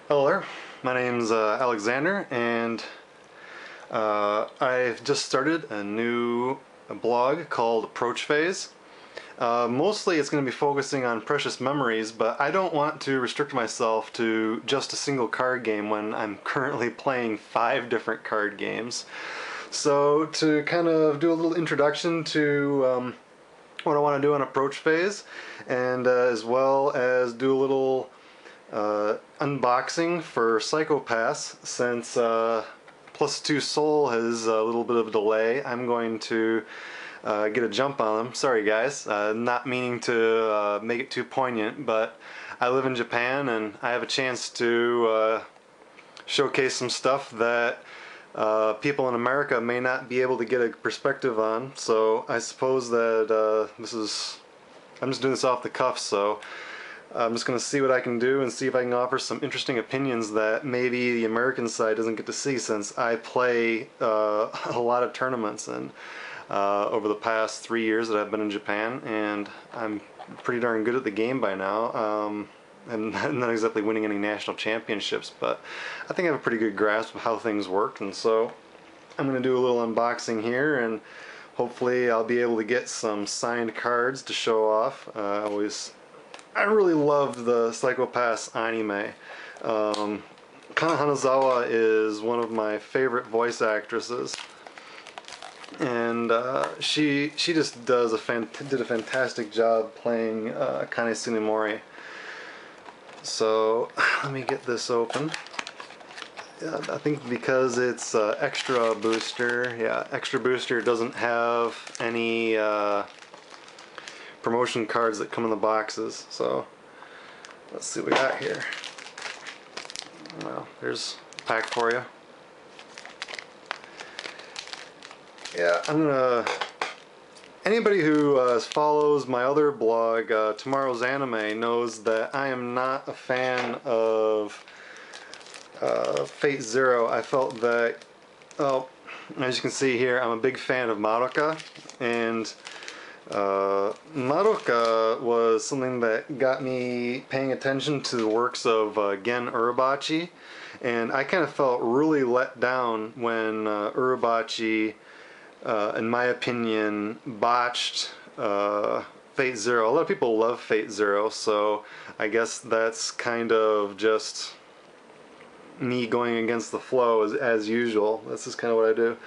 Hello there, my name's Alexander, and I've just started a new blog called Approach Phase. Mostly it's going to be focusing on precious memories, but I don't want to restrict myself to just a single card game when I'm currently playing 5 different card games. So to kind of do a little introduction to what I want to do on Approach Phase, and as well as do a little unboxing for Psycho-Pass, since Plus 2 Soul has a little bit of a delay. I'm going to get a jump on them. Sorry guys, not meaning to make it too poignant, but I live in Japan and I have a chance to showcase some stuff that people in America may not be able to get a perspective on. So I suppose that I'm just doing this off the cuff, so I'm just going to see what I can do and see if I can offer some interesting opinions that maybe the American side doesn't get to see, since I play a lot of tournaments and over the past 3 years that I've been in Japan, and I'm pretty darn good at the game by now. And not exactly winning any national championships, but I think I have a pretty good grasp of how things work, and so I'm going to do a little unboxing here, and hopefully I'll be able to get some signed cards to show off. I really loved the Psycho-Pass anime. Kana Hanazawa is one of my favorite voice actresses, and she just did a fantastic job playing Kane Tsunemori. So let me get this open. I think because it's Extra Booster, Extra Booster doesn't have any promotion cards that come in the boxes, so let's see what we got here. Well, there's a pack for you. Yeah, anybody who follows my other blog, Tomorrow's Anime, knows that I am not a fan of Fate Zero. I felt that, well, as you can see here, I'm a big fan of Madoka, and Madoka was something that got me paying attention to the works of Gen Urobuchi, and I kind of felt really let down when Urobuchi, in my opinion, botched Fate Zero. A lot of people love Fate Zero, so I guess that's kind of just me going against the flow as usual. This is kind of what I do.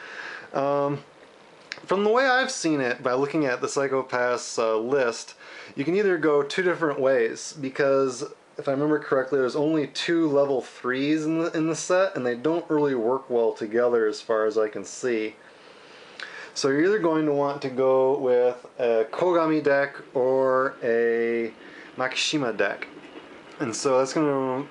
From the way I've seen it, by looking at the Psycho-Pass list, you can either go 2 different ways, because if I remember correctly, there's only 2 level 3s in the set, and they don't really work well together as far as I can see. So you're either going to want to go with a Kogami deck or a Makishima deck. And so there's going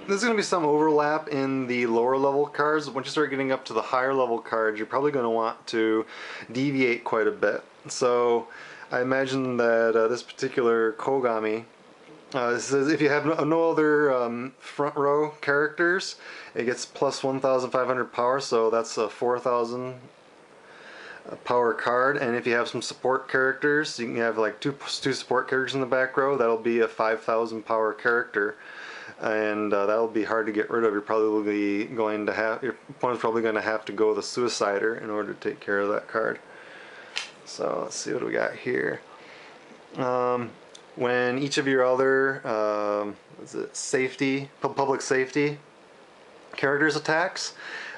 to be some overlap in the lower level cards. Once you start getting up to the higher level cards, you're probably going to want to deviate quite a bit. So I imagine that this particular Kogami, says if you have no other front row characters, it gets plus 1,500 power, so that's a 4,000 power card. And if you have some support characters, you can have like two support characters in the back row, that'll be a 5,000 power character, and that'll be hard to get rid of. Your opponent's probably going to have to go with a Suicider in order to take care of that card. So let's see what we got here. When each of your other public safety characters attacks,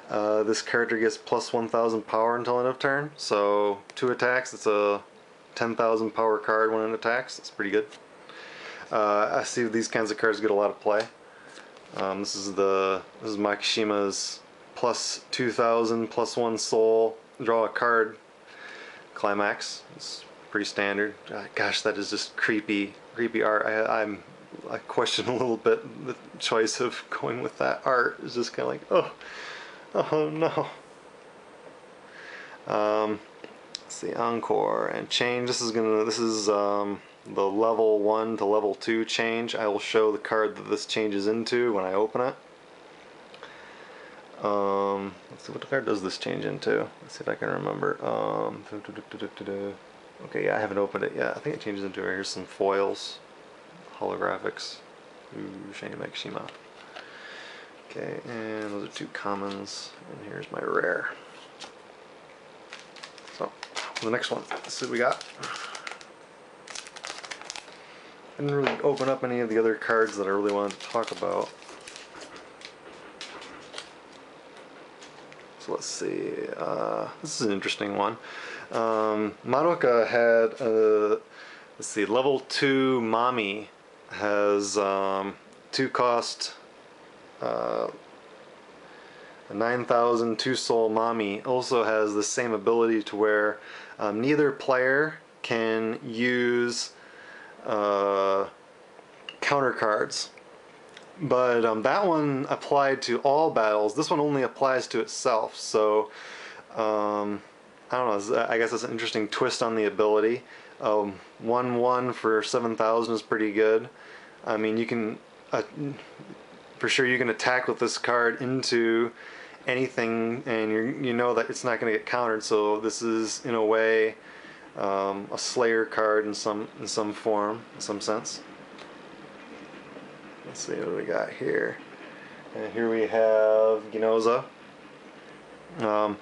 this character gets plus 1,000 power until end of turn. So 2 attacks, it's a 10,000 power card when it attacks. That's pretty good. I see these kinds of cards get a lot of play. This is Makishima's plus 2,000 plus 1 soul, draw a card climax. It's pretty standard. Gosh, that is just creepy art. I question a little bit the choice of going with that art. It's just kind of like, oh no. Let's see, Encore and change. This is the level 1 to level 2 change. I will show the card that this changes into when I open it. Let's see, what card does this change into? Let's see if I can remember. Okay, yeah, I haven't opened it yet. I think it changes into, here's some foils, holographics. Ooh, shiny Makishima. Okay, and those are 2 commons, and here's my rare. So, the next one, let's see what we got. I didn't really open up any of the other cards that I really wanted to talk about. So let's see, this is an interesting one. Madoka had, let's see, level 2 Mami has 2 cost, a 9,000 2-soul Mami also has the same ability to where neither player can use counter cards. But that one applied to all battles. This one only applies to itself. So I don't know. I guess it's an interesting twist on the ability. 1/1 for 7,000 is pretty good. I mean, you can for sure you can attack with this card into anything, and you know that it's not going to get countered. So this is in a way a Slayer card in some form, in some sense. Let's see what we got here. And here we have Ginoza. When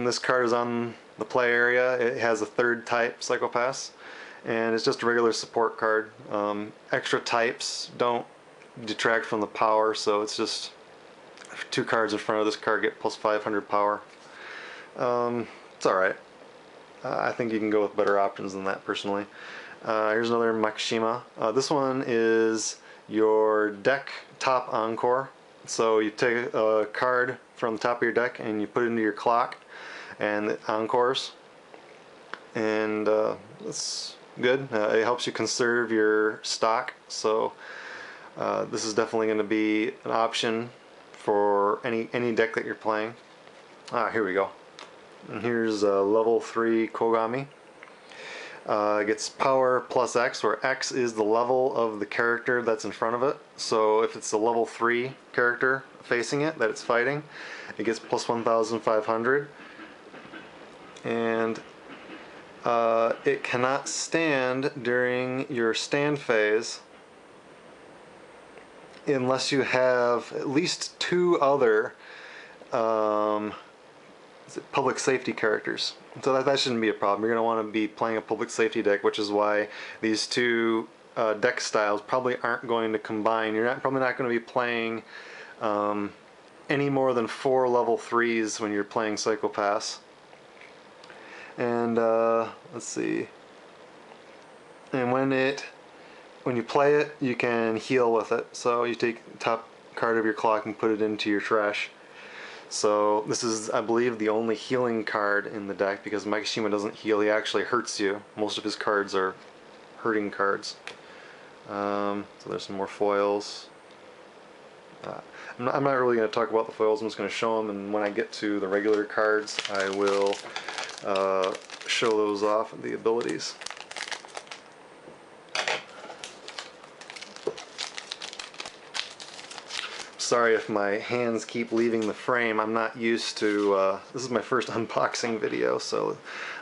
this card is on the play area, it has a 3rd type Psycho-Pass, and it's just a regular support card. Extra types don't detract from the power, so it's just 2 cards in front of this card get plus 500 power. It's alright. I think you can go with better options than that personally. Here's another Makishima. This one is your deck top encore. So you take a card from the top of your deck and you put it into your clock, and it encores. And that's good. It helps you conserve your stock. So this is definitely going to be an option for any deck that you're playing. Here we go. And here's level 3 Kogami. Gets power plus X, where X is the level of the character that's in front of it. So if it's a level 3 character facing it that it's fighting, it gets plus 1,500. And it cannot stand during your stand phase unless you have at least 2 other public safety characters. So that shouldn't be a problem. You're going to want to be playing a public safety deck, which is why these 2 deck styles probably aren't going to combine. You're probably not going to be playing any more than 4 level 3s when you're playing Psycho-Pass. And let's see. And when you play it, you can heal with it. So you take the top card of your clock and put it into your trash. So this is, I believe, the only healing card in the deck, because Makishima doesn't heal, he actually hurts you. Most of his cards are hurting cards. So there's some more foils. I'm not really going to talk about the foils, I'm just going to show them, and when I get to the regular cards I will show those off, the abilities. Sorry if my hands keep leaving the frame. I'm not used to, this is my first unboxing video, so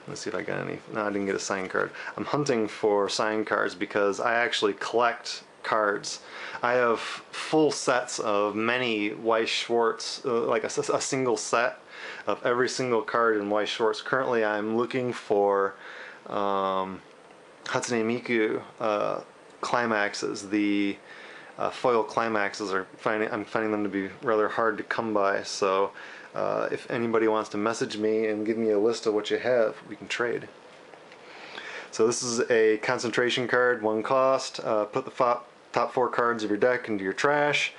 let's see if I got any. No, I didn't get a sign card. I'm hunting for sign cards because I actually collect cards. I have full sets of many Weiss Schwarz, like a single set of every single card in Weiss Schwarz. Currently I'm looking for Hatsune Miku climaxes. The foil climaxes I'm finding them to be rather hard to come by, so if anybody wants to message me and give me a list of what you have, we can trade. So this is a concentration card, 1 cost. Put the top 4 cards of your deck into your trash,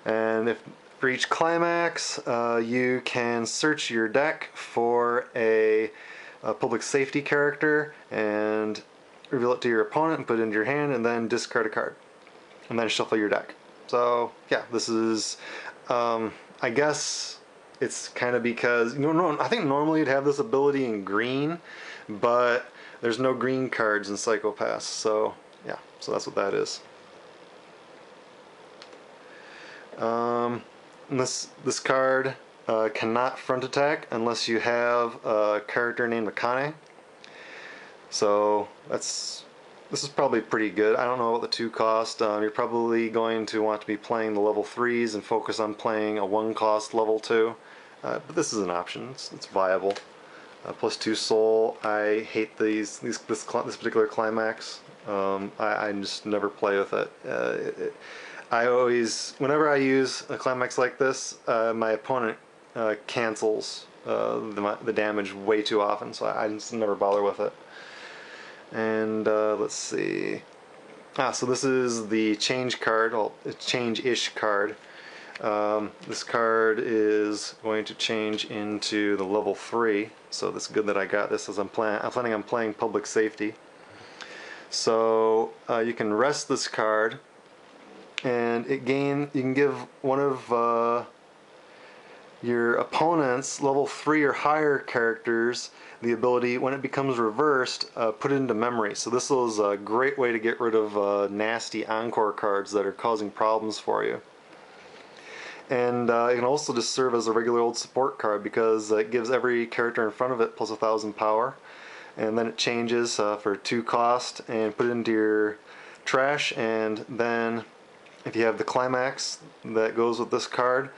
and for each climax you can search your deck for a public safety character and reveal it to your opponent and put it into your hand, and then discard a card. And then shuffle your deck. So yeah, this is, I guess it's kind of because, I think normally you'd have this ability in green, but there's no green cards in Psycho-Pass, so yeah, so that's what that is. This card cannot front attack unless you have a character named Akane. So that's This is probably pretty good. I don't know what the two cost. You're probably going to want to be playing the level 3s and focus on playing a 1 cost level 2. But this is an option. It's viable. Plus 2 soul. I hate this particular climax. I just never play with it. I always, whenever I use a climax like this, my opponent cancels the damage way too often, so I just never bother with it. And let's see. So this is the change card, well, change-ish card. This card is going to change into the level 3, so it's good that I got this as I'm planning on playing public safety. So you can rest this card, and you can give one of your opponent's level 3 or higher characters the ability, when it becomes reversed, put it into memory. So this is a great way to get rid of nasty encore cards that are causing problems for you. And it can also just serve as a regular old support card because it gives every character in front of it plus 1,000 power. And then it changes for 2 cost and put it into your trash. And then if you have the climax that goes with this card,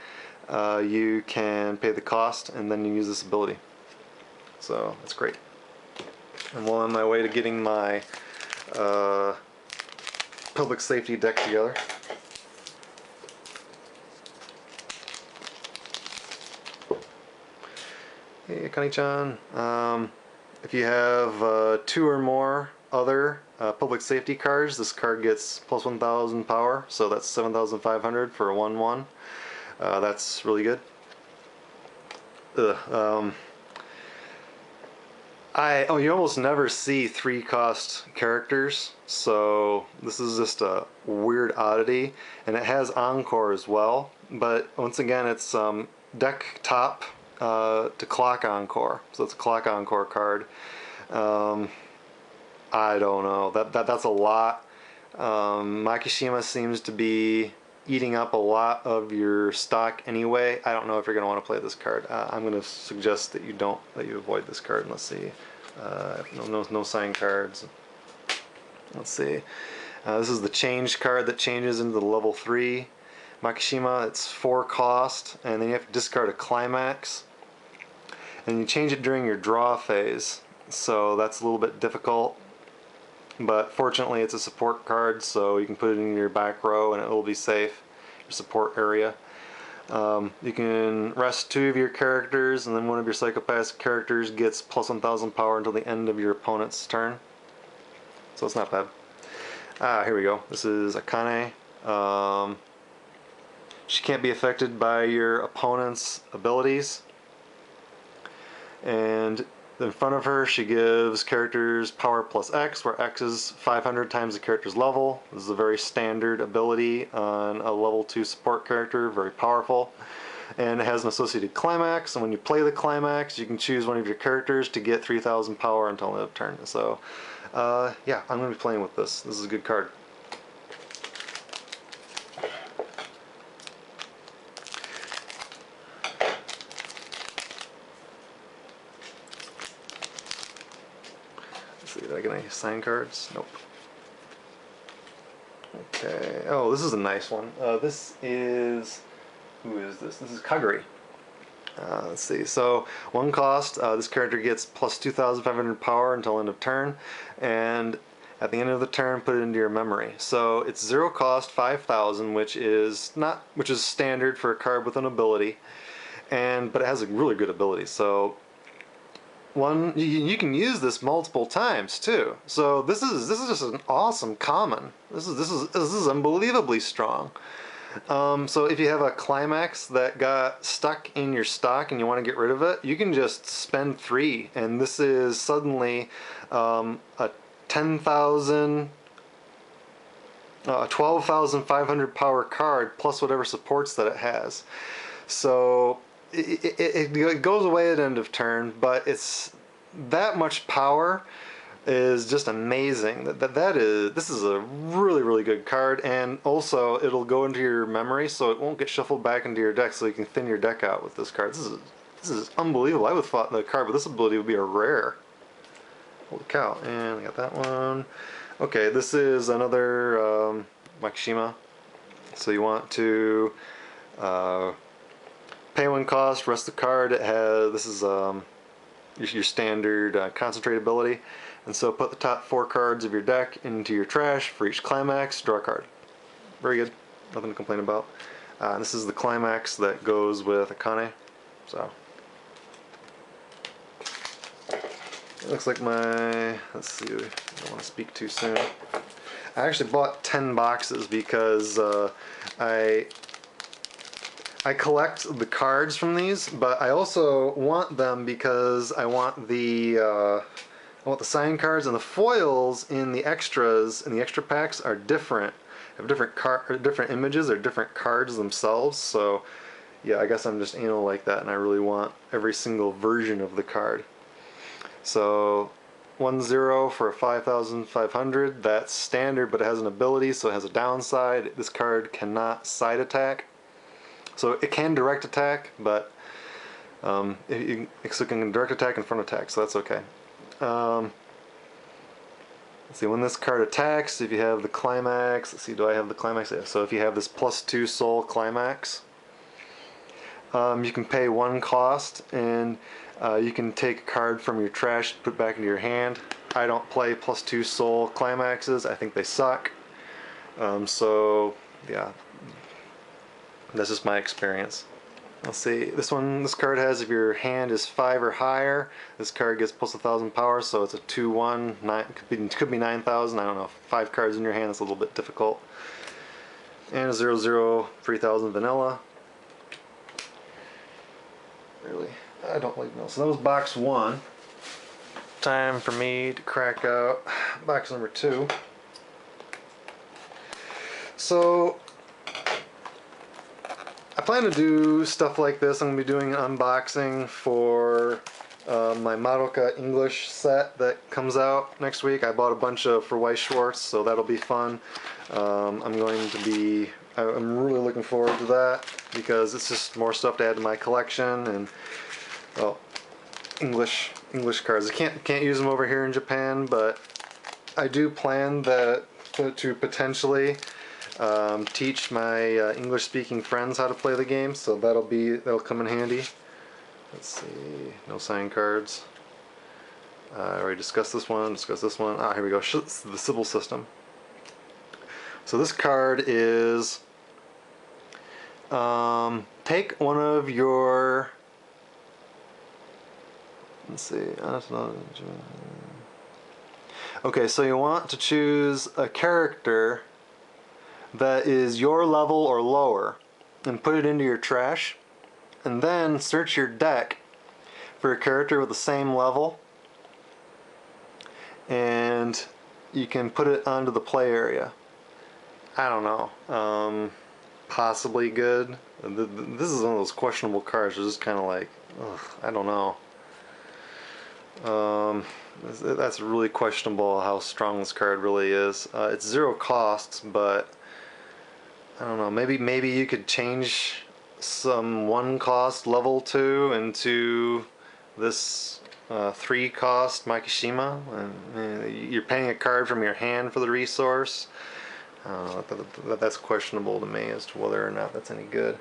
you can pay the cost and then you use this ability. So that's great. I'm well on my way to getting my public safety deck together. Hey, Connie-chan. If you have 2 or more other public safety cards, this card gets plus 1,000 power, so that's 7,500 for a 1/1. That's really good. You almost never see 3 cost characters, so this is just a weird oddity, and it has encore as well, but once again it's deck top to clock encore, so it's a clock encore card. I don't know, that's a lot. Makishima seems to be eating up a lot of your stock anyway. I don't know if you're going to want to play this card. I'm going to suggest that you avoid this card. Let's see. No sign cards. Let's see. This is the change card that changes into the level 3 Makishima. It's 4 cost, and then you have to discard a climax. And you change it during your draw phase, so that's a little bit difficult. But fortunately it's a support card, so you can put it in your back row and it will be safe, your support area. You can rest 2 of your characters, and then one of your Psycho-Pass characters gets plus 1,000 power until the end of your opponent's turn. So it's not bad. Here we go. This is Akane. She can't be affected by your opponent's abilities. And in front of her, she gives characters power plus X, where X is 500 times the character's level. This is a very standard ability on a level 2 support character, very powerful. And it has an associated climax, and when you play the climax, you can choose one of your characters to get 3,000 power until the end of turn. So, yeah, I'm going to be playing with this. This is a good card. Did I get any sign cards? Nope. Okay. Oh, this is a nice one. This is... Who is this? This is Kaguri. Let's see. So, 1 cost. This character gets plus 2,500 power until end of turn. And at the end of the turn, put it into your memory. So, it's 0 cost, 5,000, which is standard for a card with an ability. But it has a really good ability. So, you can use this multiple times too. So this is just an awesome common. This is unbelievably strong. So if you have a climax that got stuck in your stock and you want to get rid of it, you can just spend 3, and this is suddenly a 10,000, 12,500 power card plus whatever supports that it has. So it goes away at end of turn, but it's that much power is just amazing. This is a really good card, and also it'll go into your memory, so it won't get shuffled back into your deck, so you can thin your deck out with this card. This is unbelievable. I would have thought the card with this ability would be a rare. Holy cow! And I got that one. Okay, this is another Makishima. So you want to uh, pay one cost, rest the card. It has, this is your standard concentrate ability. And so put the top 4 cards of your deck into your trash. For each climax, draw a card. Very good. Nothing to complain about. This is the climax that goes with Akane. So it looks like my, let's see, I don't want to speak too soon. I actually bought 10 boxes because I collect the cards from these, but I also want them because I want the signed cards, and the foils in the extras and the extra packs are different. Have different images or different cards themselves. So yeah, I guess I'm just anal like that, and I really want every single version of the card. So 1-0 for 5,500. That's standard, but it has an ability, so it has a downside. This card cannot side attack. So it can direct attack, but it can direct attack and front attack, so that's okay. Let's see, when this card attacks, if you have the climax, let's see, do I have the climax? Yeah, so if you have this +2 soul climax, you can pay 1 cost, and you can take a card from your trash, put it back into your hand. I don't play +2 soul climaxes. I think they suck. So yeah, that's just my experience. Let's see, this card has, if your hand is 5 or higher, this card gets +1,000 power, so it's a 2/1, could be 9,000, I don't know, 5 cards in your hand, that's a little bit difficult. And a 0/0, 3,000 vanilla. Really, I don't like vanilla. So that was box 1. Time for me to crack out box number 2. So I plan to do stuff like this. I'm going to be doing an unboxing for my Madoka English set that comes out next week. I bought a bunch for Weiss Schwarz, so that'll be fun. I'm really looking forward to that because it's just more stuff to add to my collection, and well, English cards. I can't use them over here in Japan, but I do plan to potentially teach my English-speaking friends how to play the game, so that'll come in handy. Let's see, no sign cards. I already discussed this one. Ah, here we go. The Sybil system. So this card is take one of your. Let's see. Okay, so you want to choose a character that is your level or lower and put it into your trash, and then search your deck for a character with the same level, and you can put it onto the play area. I don't know, possibly good. This is one of those questionable cards. It's just kind of like, ugh, I don't know. That's really questionable how strong this card really is. It's 0 costs, but I don't know. Maybe you could change some 1 cost level 2 into this 3 cost Makishima. You're paying a card from your hand for the resource. I don't know. That's questionable to me as to whether or not that's any good.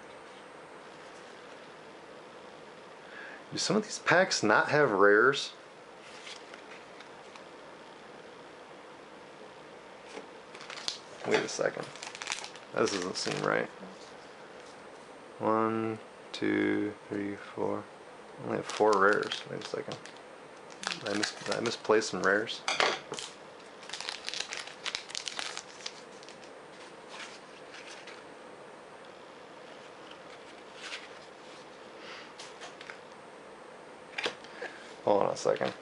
Do some of these packs not have rares? Wait a second. This doesn't seem right. 1, 2, 3, 4. I only have 4 rares. Wait a second. Did I misplace some rares? Hold on a second.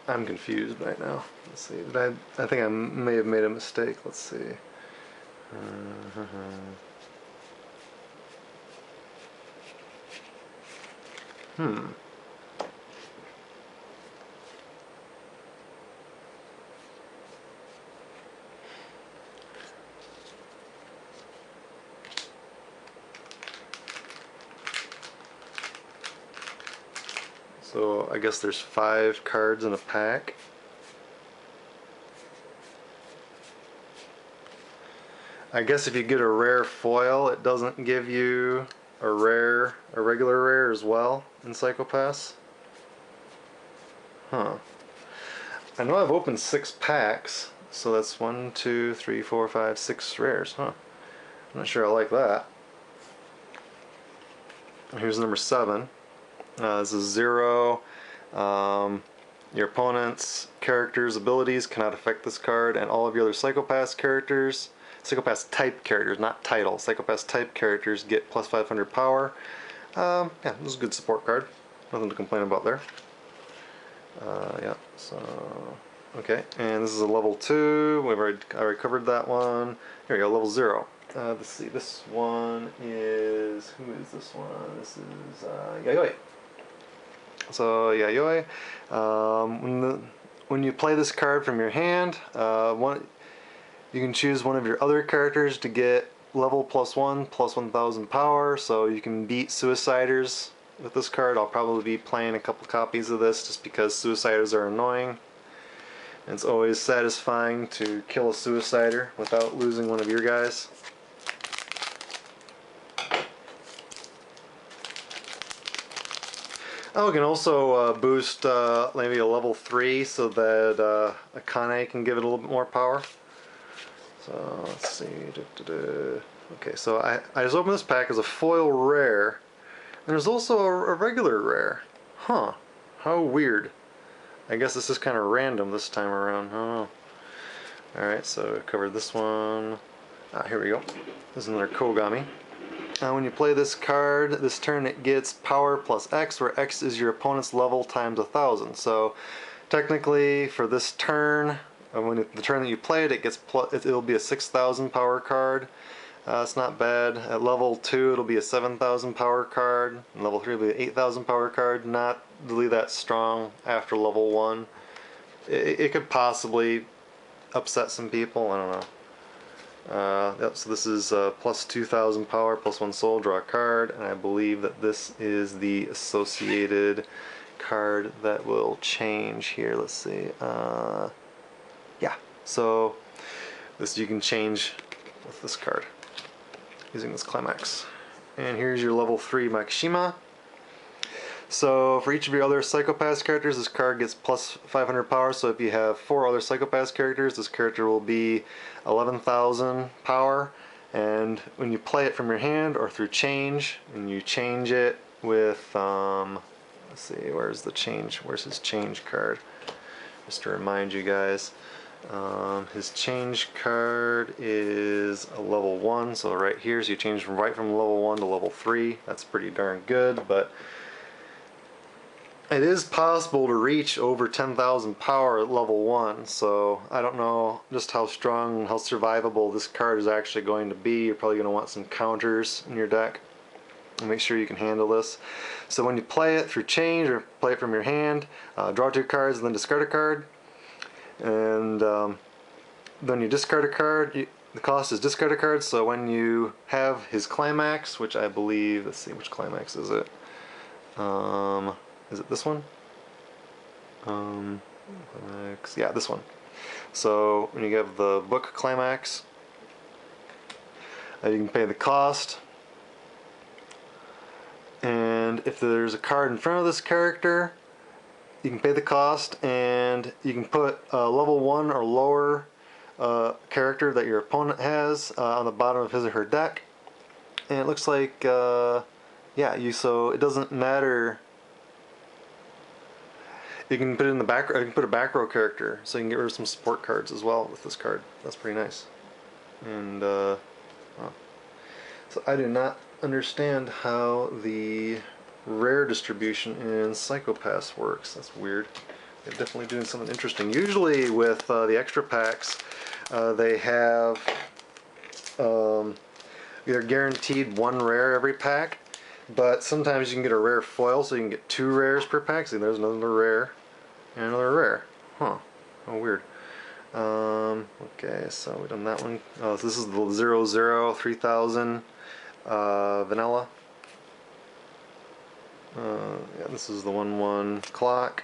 I'm confused right now. Let's see. I think I may have made a mistake. Let's see. So I guess there's 5 cards in a pack. I guess if you get a rare foil, it doesn't give you a regular rare as well in Psycho Pass. Huh. I know I've opened 6 packs, so that's 1, 2, 3, 4, 5, 6 rares, huh? I'm not sure I like that. Here's number 7. This is 0. Your opponent's character's abilities cannot affect this card, and all of your other Psycho Pass characters, Psycho Pass type characters, not title, Psycho Pass type characters get plus 500 power. Yeah, this is a good support card. Nothing to complain about there. Yeah, so okay, and this is a level 2. I already covered that one. Here we go, level 0. Let's see, this one is, who is this one? This is Yayoi. So Yayoi, when you play this card from your hand, you can choose one of your other characters to get level +1, plus 1000 power, so you can beat Suiciders with this card. I'll probably be playing a couple copies of this just because Suiciders are annoying. And it's always satisfying to kill a Suicider without losing one of your guys. Oh, we can also boost maybe a level 3 so that Akane can give it a little bit more power. So let's see. Okay, so I just opened this pack as a foil rare. And there's also a regular rare. Huh. How weird. I guess this is kind of random this time around. I don't know. Alright, so I covered this one. Here we go. This is another Kogami. When you play this card, this turn it gets power plus X, where X is your opponent's level times 1000. So technically, for this turn, the turn that you play it, it'll be a 6000 power card. It's not bad. At level 2, it'll be a 7000 power card. And level 3 will be an 8000 power card. Not really that strong after level 1. It could possibly upset some people. I don't know. Yep, so this is plus 2000 power, plus 1 soul, draw a card, and I believe that this is the associated card that will change here. Let's see. Yeah, so this you can change with this card using this Climax. And here's your level 3 Makishima. So for each of your other Psycho Pass characters, this card gets plus 500 power. So if you have 4 other Psycho Pass characters, this character will be 11,000 power. And when you play it from your hand or through change, and you change it with, let's see, where's his change card? Just to remind you guys, his change card is a level 1, so right here, so you change right from level 1 to level 3. That's pretty darn good, but it is possible to reach over 10,000 power at level 1, so I don't know just how strong, how survivable this card is actually going to be. You're probably going to want some counters in your deck and make sure you can handle this. So when you play it through change or play it from your hand, draw 2 cards and then discard a card. And then you discard a card. The cost is discard a card, so when you have his Climax, which I believe, let's see, which Climax is it? Is it this one? Climax, yeah, this one. So when you have the book Climax, you can pay the cost. And if there's a card in front of this character, you can pay the cost, and you can put a level 1 or lower character that your opponent has on the bottom of his or her deck. And it looks like, yeah, so it doesn't matter. You can put it in the back. You can put a back row character, so you can get rid of some support cards as well with this card. That's pretty nice. And well, so I do not understand how the rare distribution in Psycho Pass works. That's weird. They're definitely doing something interesting. Usually with the extra packs, they have either guaranteed 1 rare every pack, but sometimes you can get a rare foil, so you can get 2 rares per pack. See, there's another rare and another rare. Huh. Oh, weird. Okay, so we've done that one. Oh, so this is the 00 3000 vanilla. Yeah, this is the 1/1 clock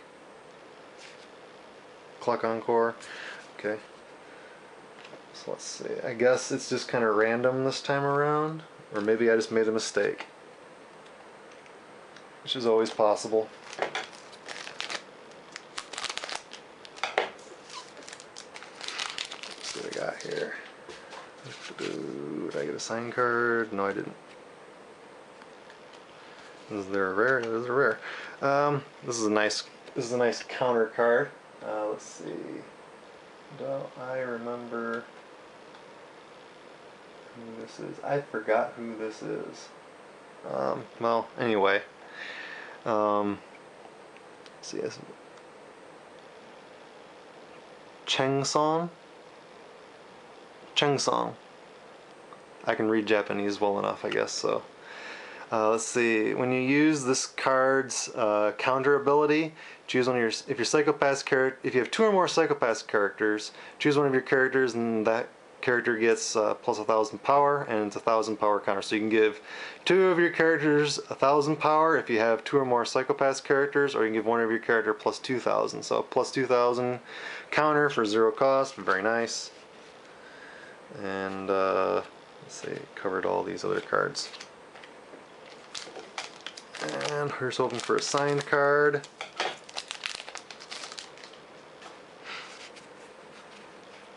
encore. Okay. So let's see. I guess it's just kind of random this time around, or maybe I just made a mistake, which is always possible. Let's see what I got here. Did I get a sign card? No, I didn't. Is there a rare? There's a rare. This is a nice counter card. Let's see. Don't I remember who this is? I forgot who this is. Well, anyway. Let's see. Chengsong. Chengsong. I can read Japanese well enough, I guess. So. Let's see. When you use this card's counter ability, choose one of your. If your Psycho-Pass character, if you have 2 or more Psycho-Pass characters, choose one of your characters, and that character gets plus 1,000 power, and it's 1,000 power counter. So you can give 2 of your characters 1,000 power if you have 2 or more Psycho-Pass characters, or you can give one of your character plus 2,000. So plus 2,000 counter for 0 cost. Very nice. And let's see. Covered all these other cards. And here's hoping for a signed card.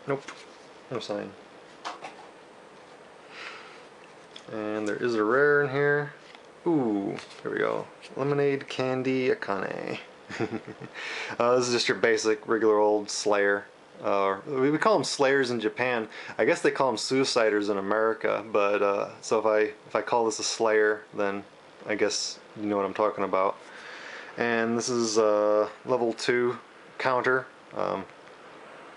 Nope, no sign. And there is a rare in here. Ooh, here we go. Lemonade Candy Akane. This is just your basic, regular old Slayer. We call them Slayers in Japan. I guess they call them Suiciders in America. But so if I call this a Slayer, then I guess you know what I'm talking about. And this is level 2 counter,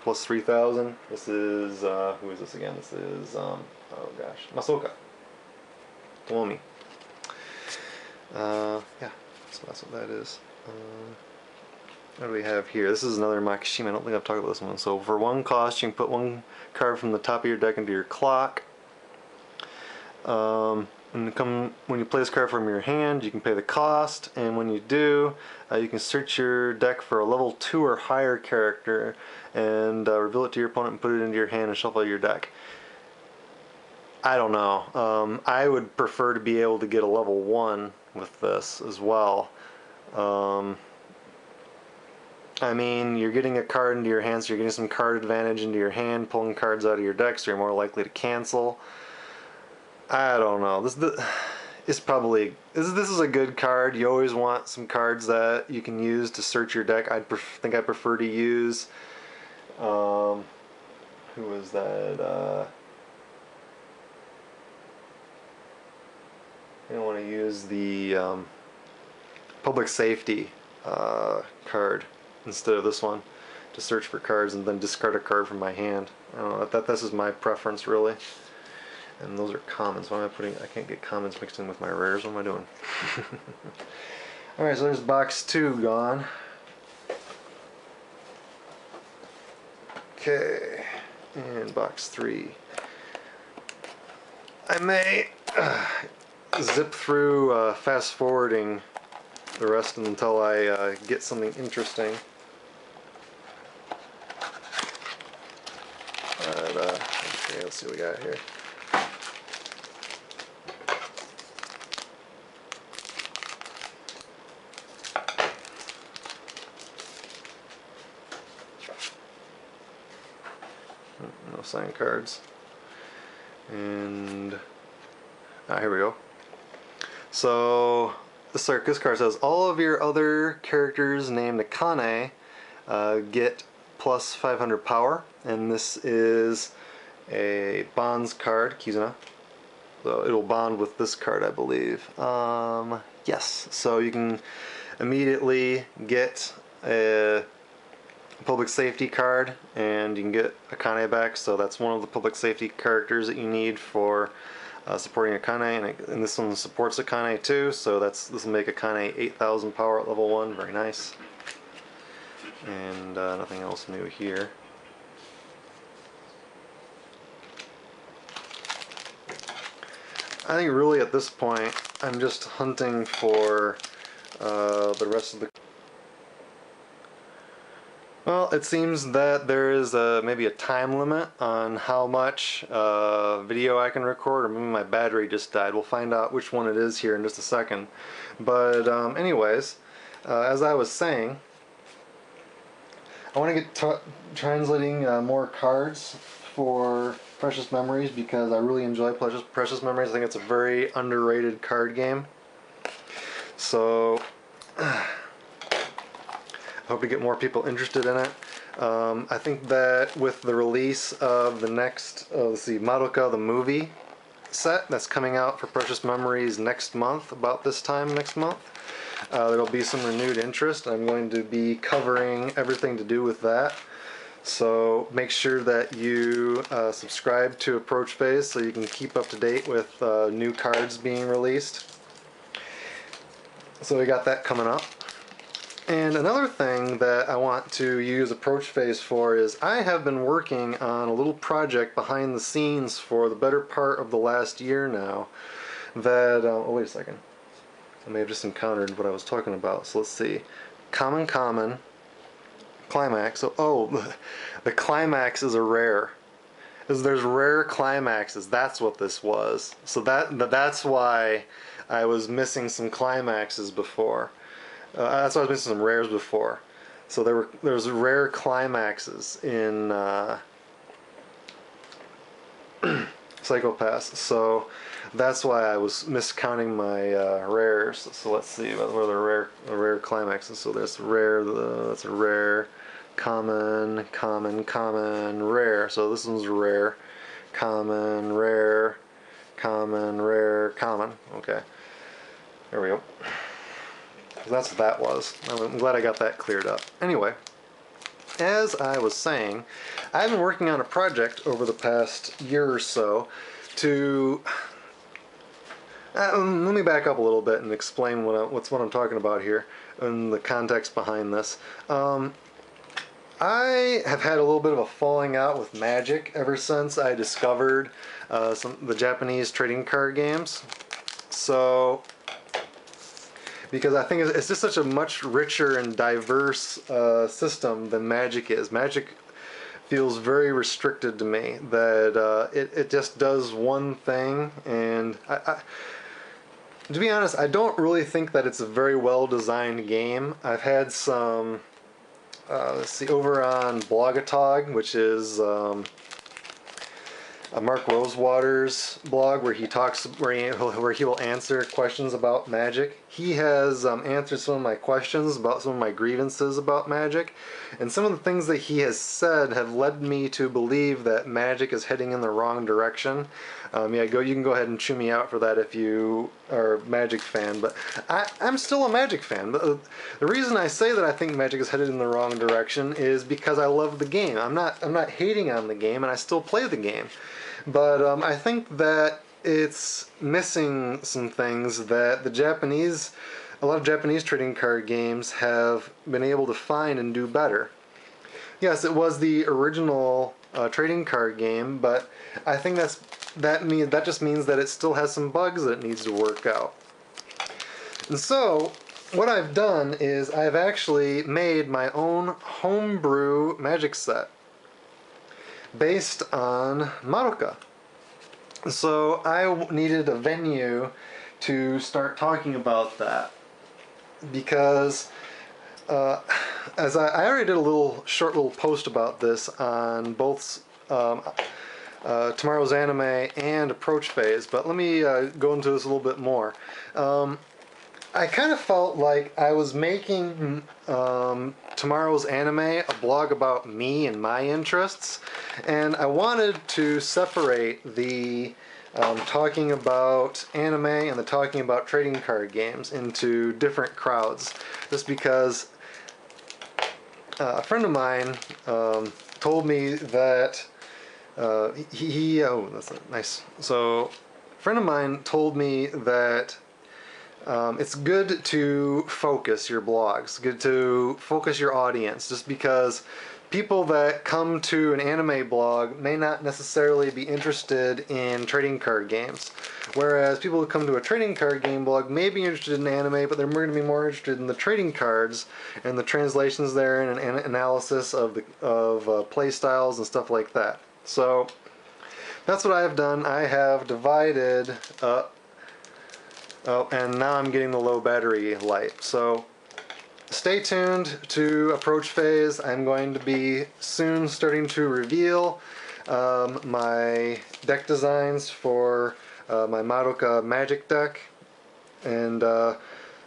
plus 3,000. This is, who is this again? This is, oh gosh, Masoka Tomomi. Yeah, so that's what that is. What do we have here? This is another Makishima. I don't think I've talked about this one. So for 1 cost, you can put 1 card from the top of your deck into your clock. When you play this card from your hand, you can pay the cost, and when you do, you can search your deck for a level 2 or higher character and reveal it to your opponent and put it into your hand and shuffle your deck. I don't know. I would prefer to be able to get a level 1 with this as well. I mean, you're getting a card into your hand, so you're getting some card advantage into your hand, pulling cards out of your deck, so you're more likely to cancel. I don't know. This is a good card. You always want some cards that you can use to search your deck. I prefer to use. Who was that? I don't want to use the public safety card instead of this one to search for cards and then discard a card from my hand. I don't know. This is my preference, really. And those are commons. Why am I putting... I can't get commons mixed in with my rares. What am I doing? Alright, so there's box 2 gone. Okay. And box 3. I may zip through fast forwarding the rest until I get something interesting. But, okay, let's see what we got here. No sign cards. And here we go. So this card says all of your other characters named Akane get plus 500 power, and this is a bonds card, Kizuna. So it'll bond with this card, I believe. Yes. So you can immediately get a public safety card, and you can get Akane back. So that's one of the public safety characters that you need for supporting Akane, and this one supports Akane too. So this will make Akane 8,000 power at level 1. Very nice. And nothing else new here. I think really at this point I'm just hunting for the rest of the... Well, it seems that there is maybe a time limit on how much video I can record, or maybe my battery just died. We'll find out which one it is here in just a second. But anyways, as I was saying, I want to get translating more cards for Precious Memories because I really enjoy Precious Memories. I think it's a very underrated card game. So I hope to get more people interested in it. I think that with the release of the next, let's see, Madoka the movie set that's coming out for Precious Memories next month, about this time next month, there'll be some renewed interest. I'm going to be covering everything to do with that. So make sure that you subscribe to Approach Phase so you can keep up to date with new cards being released. So we got that coming up. And another thing that I want to use Approach Phase for is I have been working on a little project behind the scenes for the better part of the last year now that, oh wait a second, I may have just encountered what I was talking about. So let's see, common, climax. So, oh, the climax is a rare. There's rare climaxes. That's what this was. So that's why I was missing some climaxes before. That's why I was missing some rares before. So there's rare climaxes in Psycho-Pass. So that's why I was miscounting my rares. So let's see what are the rare climaxes. So there's rare. That's a rare. Common, rare. So this one's rare, common, rare, common, rare, common. Okay, there we go. That's what that was. I'm glad I got that cleared up. Anyway, as I was saying, I've been working on a project over the past year or so to... let me back up a little bit and explain what I'm talking about here and the context behind this. I have had a little bit of a falling out with Magic ever since I discovered the Japanese trading card games. So, because I think it's just such a much richer and diverse system than Magic is. Magic feels very restricted to me, that it just does one thing, and to be honest, I don't really think that it's a very well designed game. I've had some... let's see, over on Blogatog, which is Mark Rosewater's blog, where he talks, where he will answer questions about Magic. He has answered some of my questions about some of my grievances about Magic, and some of the things that he has said have led me to believe that Magic is heading in the wrong direction. Yeah, you can go ahead and chew me out for that if you are a Magic fan, but I'm still a Magic fan. But the reason I say that I think Magic is headed in the wrong direction is because I love the game. I'm not hating on the game, and I still play the game. But I think that it's missing some things that a lot of Japanese trading card games have been able to find and do better. Yes, it was the original trading card game, but I think that just means that it still has some bugs that it needs to work out. And so, what I've done is I've actually made my own homebrew Magic set based on Madoka. So I needed a venue to start talking about that, because as I already did a short little post about this on both Tomorrow's Anime and Approach Phase, but let me go into this a little bit more. I kind of felt like I was making Tomorrow's Anime a blog about me and my interests, and I wanted to separate the talking about anime and the talking about trading card games into different crowds, just because a friend of mine told me that oh, that's nice. So a friend of mine told me that it's good to focus your blogs, good to focus your audience, just because people that come to an anime blog may not necessarily be interested in trading card games. Whereas people who come to a trading card game blog may be interested in anime, but they're going to be more interested in the trading cards and the translations there and an analysis of play styles and stuff like that. So that's what I have done. I have divided. Oh, and now I'm getting the low battery light. So stay tuned to Approach Phase. I'm going to be soon starting to reveal my deck designs for my Madoka Magic deck, and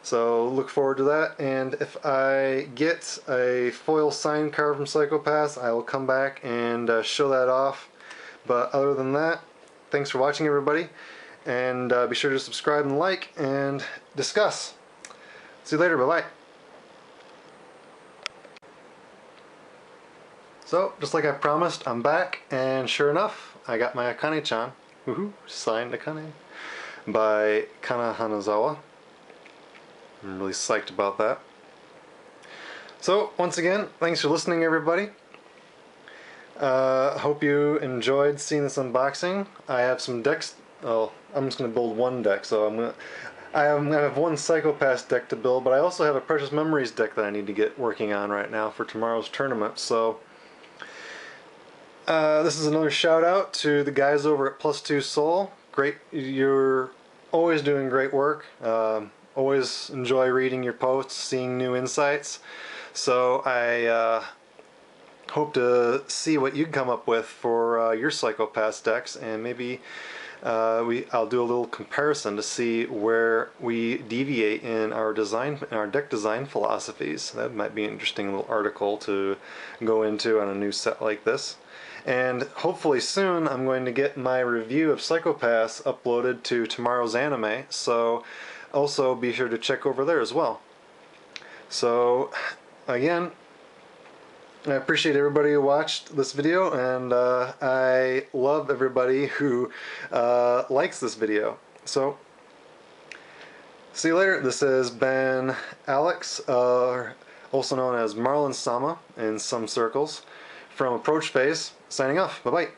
so look forward to that. And if I get a foil sign card from Psycho-Pass, I will come back and show that off. But other than that, thanks for watching, everybody, and be sure to subscribe and like and discuss. See you later. Bye-bye. So, just like I promised, I'm back, and sure enough, I got my Akane-chan. Woohoo! Signed Akane by Kana Hanazawa. I'm really psyched about that. So, once again, thanks for listening, everybody. Hope you enjoyed seeing this unboxing. I have some decks. Oh, I'm just going to build one deck, so I have one Psycho-Pass deck to build, but I also have a Precious Memories deck that I need to get working on right now for tomorrow's tournament. So this is another shout out to the guys over at Plus2 Soul. Great, you're always doing great work. Always enjoy reading your posts, seeing new insights. So I hope to see what you come up with for your Psycho-Pass decks, and maybe I'll do a little comparison to see where we deviate in our deck design philosophies. That might be an interesting little article to go into on a new set like this. And hopefully soon I'm going to get my review of Psycho-Pass uploaded to Tomorrow's Anime, so also be sure to check over there as well. So again, I appreciate everybody who watched this video, and I love everybody who likes this video. So, see you later. This has been Alex, also known as Marlon Sama in some circles, from Approach Phase, signing off. Bye-bye.